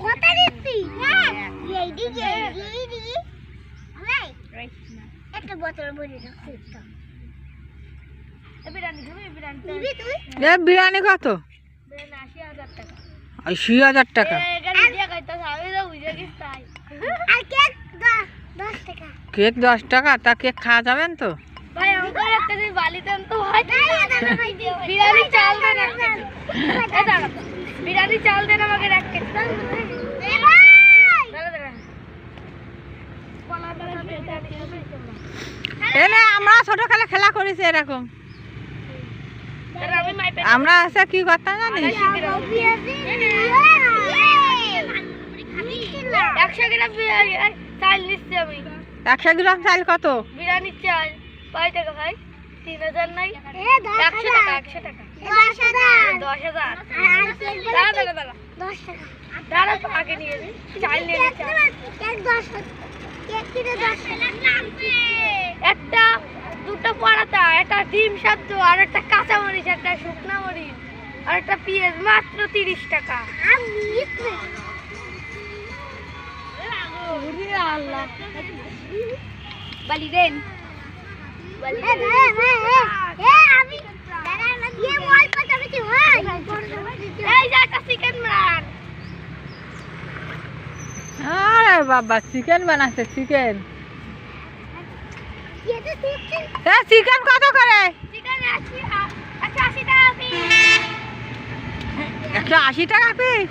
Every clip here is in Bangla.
কত দিচ্ছি এই দিকে একটা বোতল ভরে রাখছি তো বিরিয়ানি কত? 80,000 টাকা। কেক 10 টাকা? তা কেক খাওয়া যাবেন তো? বিরিয়ানি চাল দেন আমাকে রাখতে। আমরা ছোটকালে খেলা করেছি এরকম। আমরা আছে কি করতাম জানিস? 100 গ্রাম চাল নিচ্ছি আমি। 100 গ্রাম চাল কত? বিরিয়ানির চাল কয় টাকা ভাই? 3000 নাই? 100 টাকা। 10,000 দাঁড়া তো আগে নিয়ে চাল নিয়ে একটা দুটো পরাটা, একটা ডিম সেদ্ধ, আর একটা কাঁচা মরিচ, একটা শুকনা মরিচ, আর একটা পেঁয়াজ, মাত্র 30 টাকা। বালি দেন আরে বাবা চিকেন বানাচ্ছে। চিকেন চিকেন কত করে? 180 টাকা পিস।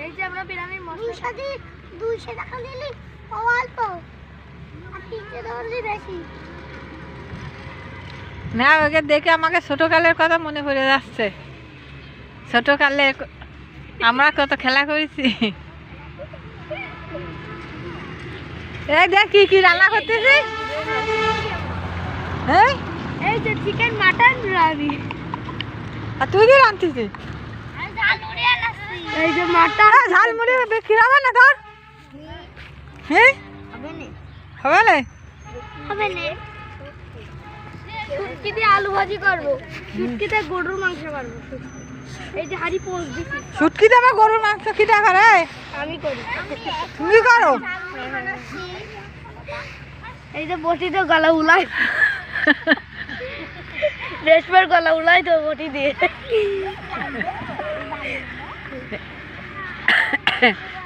এই যে আমরা বিরিয়ানির মশলা 200 টাকা নিলি অল্প আর 300 টাকা বেশি না, ওকে দেখে আমাকে ছোটকালের কথা মনে পড়ে যাচ্ছে। ছোটকালে আমরা কত খেলা করেছি। এই দেখ কি কি রান্না করতেছি। এই যে চিকেন মাটন বিরিয়ানি। আর তুই কি রাঁধতেছিস? এই যে মাটন ঝালমুড়ি বিক্রি হবে না তোর? হ্যাঁ হবে না। শুটকি দিয়ে আলু ভাজি করবো, শুটকিতে গরুর মাংস করবো। এই যে হাড়ি পোস্ট দিছি। শুটকি দেবে গরুর মাংস কি টাকা রে? আমি করি। তুমি করো? এই যে বটি তো গলা উলাই, রেশমের গলা উলাই তো বটি দিয়ে।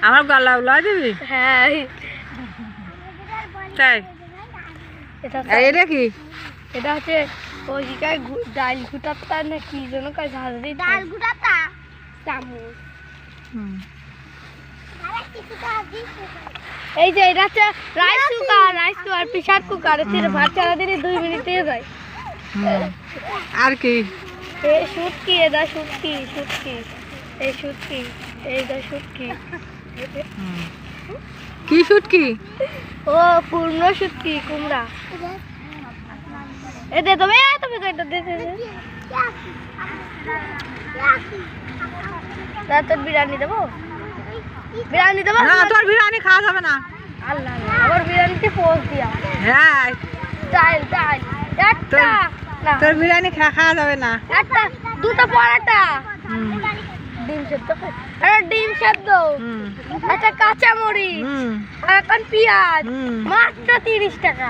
আমার গলা উলাই দিবি? হ্যাঁ। তাই এটা কি? এটা হচ্ছে ওই ডাল গুটাতা না কি যেন কয় ঝালদি ডাল গুটাতা চামচ। এই যে এটা হচ্ছে রাইস কুকার প্রেসার কুকার। এর ভাত চালা দিলে 2 মিনিটে যায়। আর কি? এই শুটকি, এটা শুটকি, এই শুটকি, এইটা শুটকি। কি শুটকি? ও পূর্ণ শুটকি, কুমড়া। এ দে তুমি কয়টা দে তোর বিরিয়ানি দেবো? না, তোর বিরিয়ানি খাওয়া যাবে না। আল্লাহ আবার বিরিয়ানিতে পোস্ট দিয়া। হ্যাঁ চাল একটা না, তোর বিরিয়ানি খাওয়া যাবে না। একটা দুটো পরোটা, ডিম সেদ্ধ, একটা কাঁচা মরিচ, আর এখন পেঁয়াজ, মাত্র 30 টাকা।